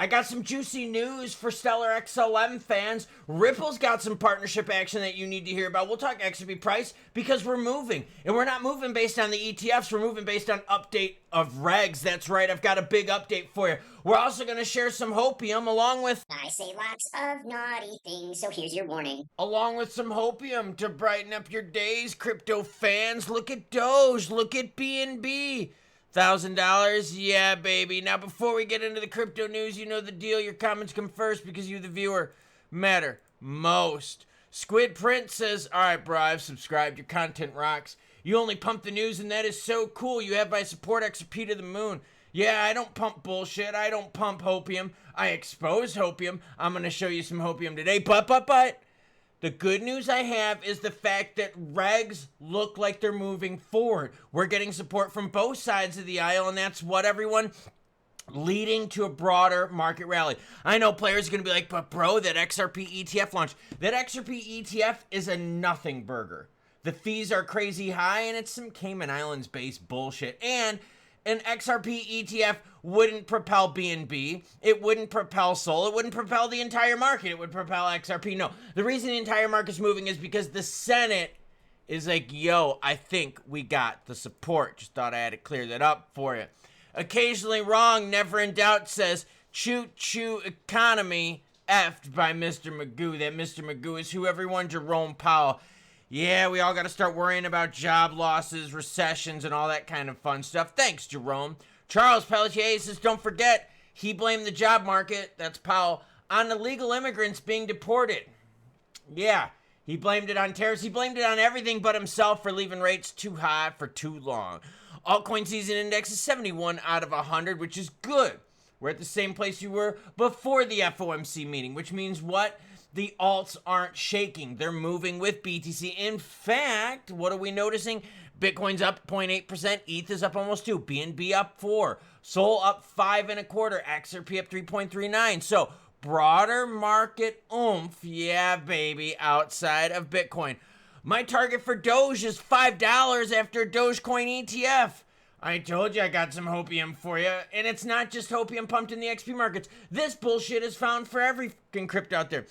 I got some juicy news for Stellar XLM fans. Ripple's got some partnership action that you need to hear about. We'll talk XRP price because we're moving. And we're not moving based on the ETFs. We're moving based on update of Regs. That's right. I've got a big update for you. We're also going to share some hopium along with... I say lots of naughty things, so here's your warning. Along with some hopium to brighten up your days, crypto fans. Look at Doge. Look at BNB. $1,000? Yeah, baby. Now, before we get into the crypto news, you know the deal. Your comments come first because you, the viewer, matter most. Squid Print says, all right, bro, I've subscribed. Your content rocks. You only pump the news, and that is so cool. You have my support, Xrp to the moon. Yeah, I don't pump bullshit. I don't pump hopium. I expose hopium. I'm going to show you some hopium today. But. The good news I have is the fact that regs look like they're moving forward. We're getting support from both sides of the aisle, and that's what everyone, leading to a broader market rally. I know players are going to be like, but bro, that XRP ETF launch. That XRP ETF is a nothing burger. The fees are crazy high, and it's some Cayman Islands-based bullshit. And an XRP ETF wouldn't propel BNB, it wouldn't propel Sol, it wouldn't propel the entire market, it would propel XRP. No, the reason the entire market's moving is because the Senate is like, yo, I think we got the support. Just thought I had to clear that up for you. Occasionally wrong, never in doubt says, choo-choo economy effed by Mr. Magoo. That Mr. Magoo is who everyone, Jerome Powell. Yeah, we all got to start worrying about job losses, recessions, and all that kind of fun stuff. Thanks, Jerome. Charles Pelletier says, don't forget, he blamed the job market, that's Powell, on illegal immigrants being deported. Yeah, he blamed it on tariffs. He blamed it on everything but himself for leaving rates too high for too long. Altcoin season index is 71 out of 100, which is good. We're at the same place you were before the FOMC meeting, which means what? The alts aren't shaking. They're moving with BTC. In fact, what are we noticing? Bitcoin's up 0.8%. ETH is up almost 2%. BNB up 4%. Sol up 5.25%. XRP up 3.39%. So, broader market oomph. Yeah, baby, outside of Bitcoin. My target for Doge is $5 after Dogecoin ETF. I told you I got some hopium for you, and it's not just hopium pumped in the XP markets. This bullshit is found for every fucking crypto out there.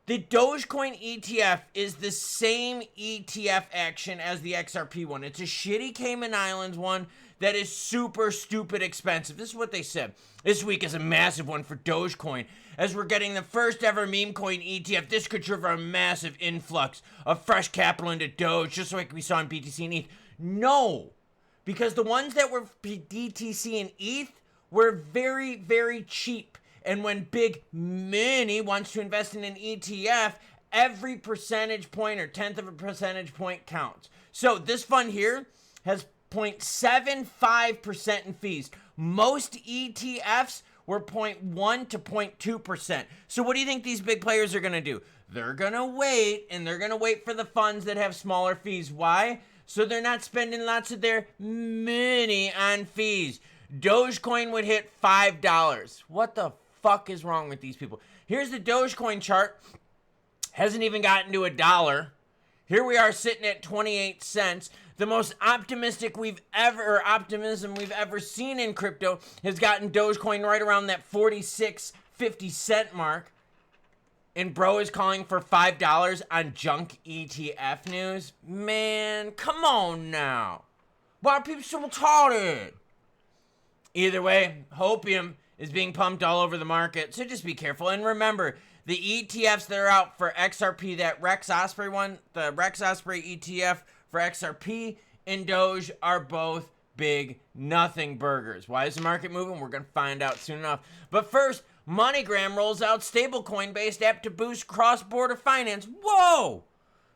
The Dogecoin ETF is the same ETF action as the XRP one. It's a shitty Cayman Islands one that is super stupid expensive. This is what they said. This week is a massive one for Dogecoin. As we're getting the first ever meme coin ETF, this could trigger a massive influx of fresh capital into Doge, just like we saw in BTC and ETH. No, because the ones that were BTC and ETH were very, very cheap. And when Big Mini wants to invest in an ETF, every percentage point or tenth of a percentage point counts. So this fund here has 0.75% in fees. Most ETFs were 0.1 to 0.2%. So what do you think these big players are going to do? They're going to wait, and they're going to wait for the funds that have smaller fees. Why? So they're not spending lots of their money on fees. Dogecoin would hit $5. What the fuck is wrong with these people? Here's the Dogecoin chart. Hasn't even gotten to $1. Here we are sitting at 28 cents. The most optimism we've ever seen in crypto has gotten Dogecoin right around that 46.50 cent mark. And bro is calling for $5 on junk ETF news. Man, come on now. Why are people so retarded? Either way, hopium is being pumped all over the market, so just be careful. And remember, the ETFs that are out for XRP, that Rex Osprey one, the Rex Osprey ETF for XRP and Doge are both big nothing burgers. Why is the market moving? We're going to find out soon enough. But first, MoneyGram rolls out stablecoin-based app to boost cross-border finance. Whoa!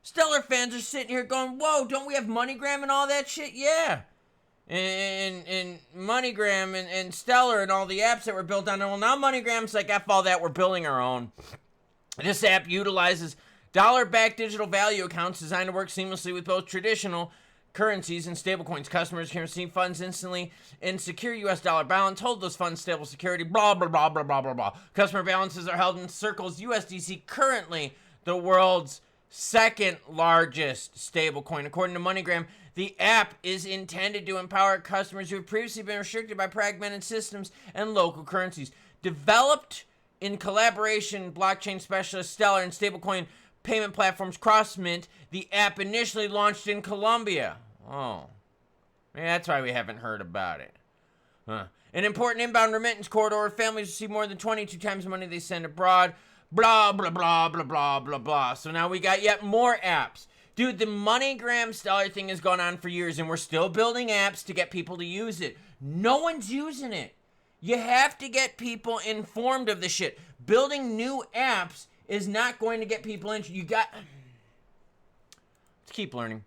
Stellar fans are sitting here going, whoa, don't we have MoneyGram and all that shit? Yeah. And MoneyGram and Stellar and all the apps that were built on it. Well, now MoneyGram's like, F all that, we're building our own. This app utilizes dollar-backed digital value accounts designed to work seamlessly with both traditional currencies and stablecoins. Customers can receive funds instantly in secure U.S. dollar balance, hold those funds stable security, blah, blah, blah, blah, blah, blah, blah. Customer balances are held in Circle's USDC, currently the world's second largest stablecoin. According to MoneyGram, the app is intended to empower customers who have previously been restricted by fragmented systems and local currencies Developed in collaboration, blockchain specialist Stellar and stablecoin payment platforms CrossMint, the app initially launched in Colombia. Oh, maybe that's why we haven't heard about it. Huh. An important inbound remittance corridor. Families receive more than 22 times the money they send abroad. Blah, blah, blah, blah, blah, blah, blah. So now we got yet more apps. Dude, the MoneyGram Stellar thing has gone on for years, and we're still building apps to get people to use it. No one's using it. You have to get people informed of the shit. Building new apps is not going to get people in. Let's keep learning.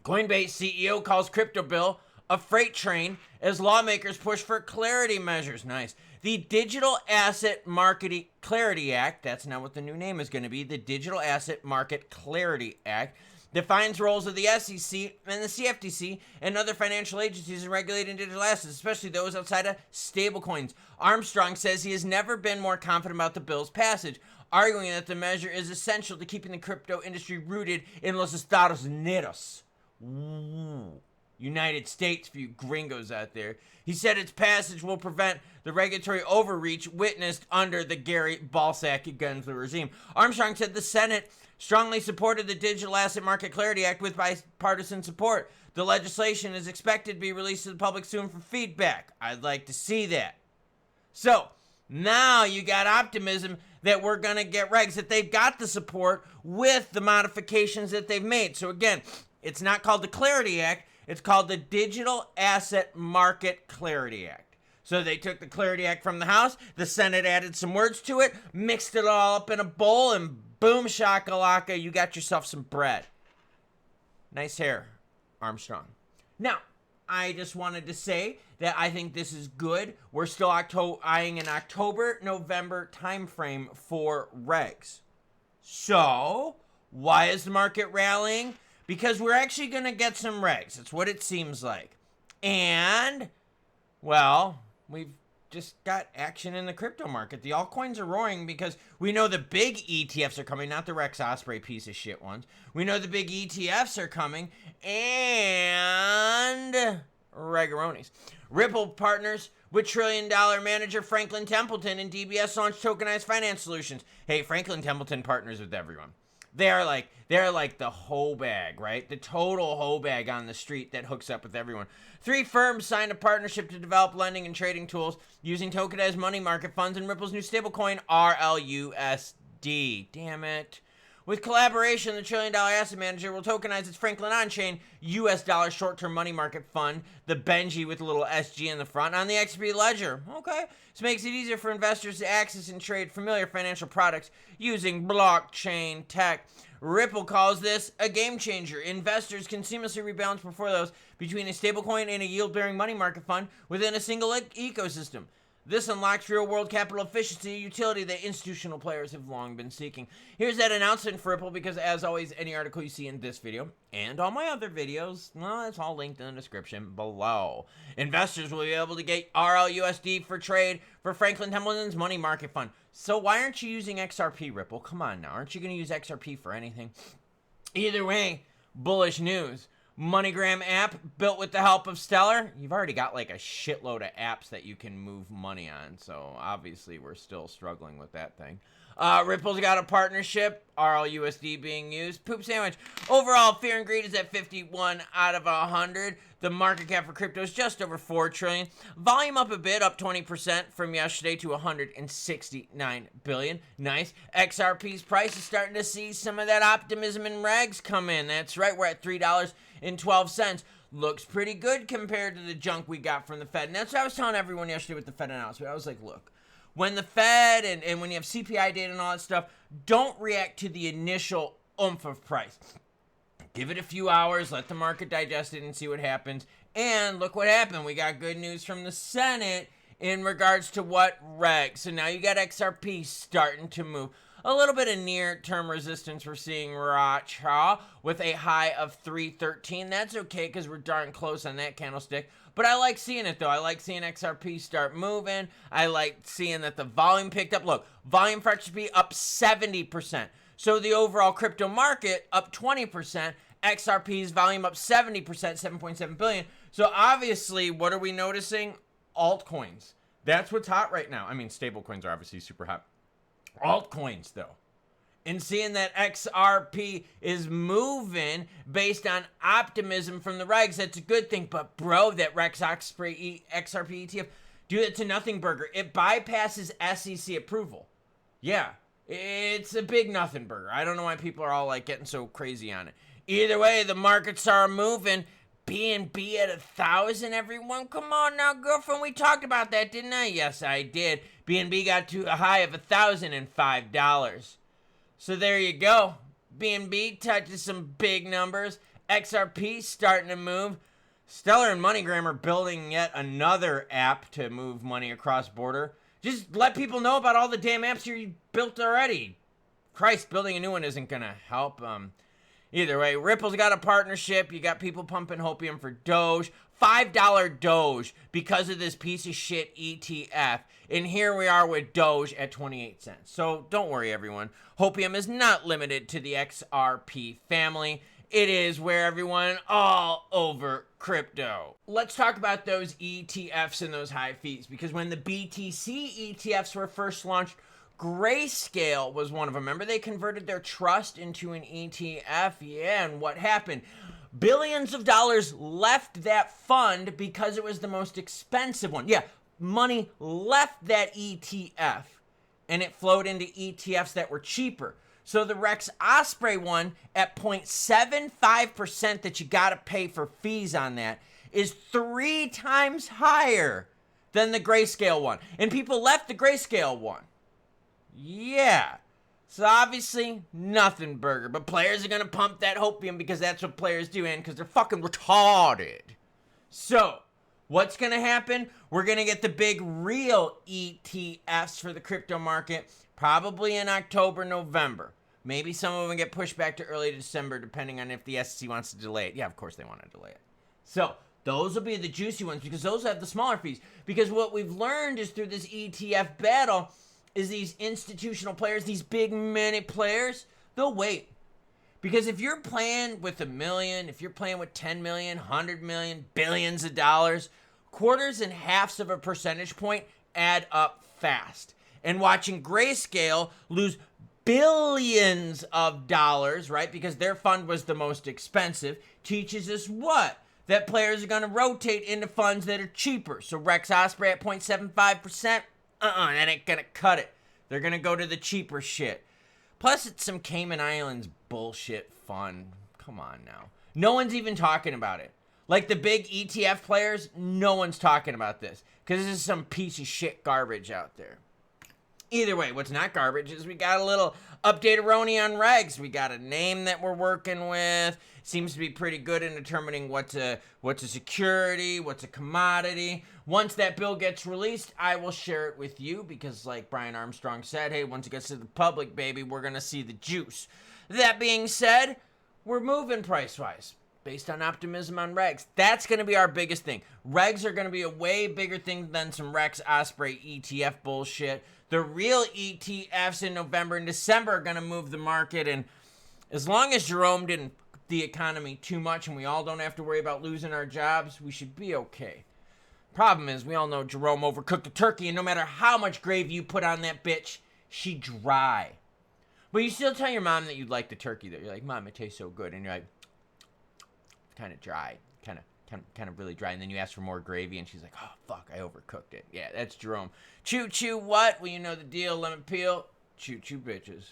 Coinbase CEO calls crypto bill a freight train as lawmakers push for clarity measures. Nice. The Digital Asset Market Clarity Act, that's not what the new name is going to be, the Digital Asset Market Clarity Act, defines roles of the SEC and the CFTC and other financial agencies in regulating digital assets, especially those outside of stablecoins. Armstrong says he has never been more confident about the bill's passage, arguing that the measure is essential to keeping the crypto industry rooted in los Estados Unidos. Ooh. United States for you gringos out there. He said its passage will prevent the regulatory overreach witnessed under the Gary Balsack Gensler regime. Armstrong said the Senate strongly supported the Digital Asset Market Clarity Act with bipartisan support. The legislation is expected to be released to the public soon for feedback. I'd like to see that. So, now you got optimism that we're going to get regs, that they've got the support with the modifications that they've made. So again, it's not called the Clarity Act. It's called the Digital Asset Market Clarity Act. So they took the Clarity Act from the House, the Senate added some words to it, mixed it all up in a bowl, and boom shakalaka, you got yourself some bread. Nice hair, Armstrong. Now, I just wanted to say that I think this is good. We're still eyeing an October-November timeframe for regs. So, why is the market rallying? Because we're actually going to get some regs. That's what it seems like. And, well, we've just got action in the crypto market. The altcoins are roaring because we know the big ETFs are coming, not the Rex Osprey piece of shit ones. We know the big ETFs are coming, and regaronis. Ripple partners with trillion-dollar manager Franklin Templeton and DBS launched tokenized finance solutions. Hey, Franklin Templeton partners with everyone. They're like the hoe bag, right? The total hoe bag on the street that hooks up with everyone. 3 firms signed a partnership to develop lending and trading tools using tokenized money market funds and Ripple's new stablecoin, RLUSD. Damn it. With collaboration, the trillion-dollar asset manager will tokenize its Franklin on-chain US dollar short-term money market fund, the Benji with a little SG in the front, on the Xrp ledger. Okay. This makes it easier for investors to access and trade familiar financial products using blockchain tech. Ripple calls this a game changer. Investors can seamlessly rebalance portfolios between a stablecoin and a yield-bearing money market fund within a single ecosystem. This unlocks real-world capital efficiency, a utility that institutional players have long been seeking. Here's that announcement for Ripple, because as always, any article you see in this video and all my other videos, well, it's all linked in the description below. Investors will be able to get RLUSD for trade for Franklin Templeton's money market fund. So why aren't you using XRP, Ripple? Come on now. Aren't you going to use XRP for anything? Either way, bullish news. MoneyGram app built with the help of Stellar. You've already got like a shitload of apps that you can move money on, so obviously we're still struggling with that thing. Ripple's got a partnership, RLUSD being used. Poop sandwich. Overall, fear and greed is at 51 out of 100. The market cap for crypto is just over 4 trillion. Volume up a bit, up 20% from yesterday to 169 billion. Nice. XRP's price is starting to see some of that optimism in regs come in. That's right, we're at $3.12. Looks pretty good compared to the junk we got from the Fed. And that's what I was telling everyone yesterday with the Fed announcement. I was like, look, when the Fed and when you have CPI data and all that stuff, don't react to the initial oomph of price. Give it a few hours, let the market digest it and see what happens. And look what happened. We got good news from the Senate in regards to what regs. So now you got XRP starting to move. A little bit of near-term resistance we're seeing with a high of 313. That's okay because we're darn close on that candlestick. But I like seeing it, though. I like seeing XRP start moving. I like seeing that the volume picked up. Look, volume for XRP up 70%. So the overall crypto market up 20%. XRP's volume up 70%, 7.7 billion. So obviously, what are we noticing? Altcoins. That's what's hot right now. I mean, stable coins are obviously super hot. Altcoins, though. And seeing that XRP is moving based on optimism from the regs, that's a good thing. But, bro, that Rex Osprey XRP ETF, dude, it's a nothing burger. It bypasses SEC approval. Yeah, it's a big nothing burger. I don't know why people are all like getting so crazy on it. Either way, the markets are moving. BNB at 1,000, everyone. Come on now, girlfriend. We talked about that, didn't I? Yes, I did. BNB got to a high of $1,005. So there you go. BNB touches some big numbers. XRP starting to move. Stellar and MoneyGram are building yet another app to move money across border. Just let people know about all the damn apps you built already. Christ, building a new one isn't going to help. Either way, Ripple's got a partnership. You got people pumping hopium for Doge. $5 Doge because of this piece of shit ETF. And here we are with Doge at 28 cents. So don't worry, everyone. Hopium is not limited to the XRP family. It is where everyone all over crypto. Let's talk about those ETFs and those high fees. Because when the BTC ETFs were first launched, Grayscale was one of them. Remember, they converted their trust into an ETF? Yeah, and what happened? Billions of dollars left that fund because it was the most expensive one. Yeah, money left that ETF, and it flowed into ETFs that were cheaper. So the Rex Osprey one at 0.75% that you got to pay for fees on that is 3 times higher than the Grayscale one. And people left the Grayscale one. Yeah. So obviously, nothing burger. But players are going to pump that hopium because that's what players do, and because they're fucking retarded. So, what's going to happen? We're going to get the big real ETFs for the crypto market probably in October, November. Maybe some of them get pushed back to early December depending on if the SEC wants to delay it. Yeah, of course they want to delay it. So, those will be the juicy ones because those have the smaller fees. Because what we've learned is through this ETF battle is these institutional players, these big money players, they'll wait. Because if you're playing with $1 million, if you're playing with 10 million, 100 million, billions of dollars, quarters and halves of a percentage point add up fast. And watching Grayscale lose billions of dollars, right, because their fund was the most expensive, teaches us what? That players are going to rotate into funds that are cheaper. So Rex Osprey at 0.75%, that ain't gonna cut it. They're gonna go to the cheaper shit. Plus, it's some Cayman Islands bullshit fun. Come on now. No one's even talking about it. Like the big ETF players, no one's talking about this. Because this is some piece of shit garbage out there. Either way, what's not garbage is we got a little update-a-roni on Regs. We got a name that we're working with. Seems to be pretty good in determining what's a security, what's a commodity. Once that bill gets released, I will share it with you because like Brian Armstrong said, hey, once it gets to the public, baby, we're going to see the juice. That being said, we're moving price-wise based on optimism on Regs. That's going to be our biggest thing. Regs are going to be a way bigger thing than some Rex Osprey ETF bullshit. The real ETFs in November and December are going to move the market. And as long as Jerome didn't the economy too much and we all don't have to worry about losing our jobs, we should be okay. Problem is, we all know Jerome overcooked the turkey, and no matter how much gravy you put on that bitch, she dry. But you still tell your mom that you like the turkey, that you're like, Mom, it tastes so good. And you're like, kind of dry, kind of really dry. And then you ask for more gravy, and she's like, oh, fuck, I overcooked it. Yeah, that's Jerome. Choo-choo what? Well, you know the deal. Lemon peel. Choo-choo bitches.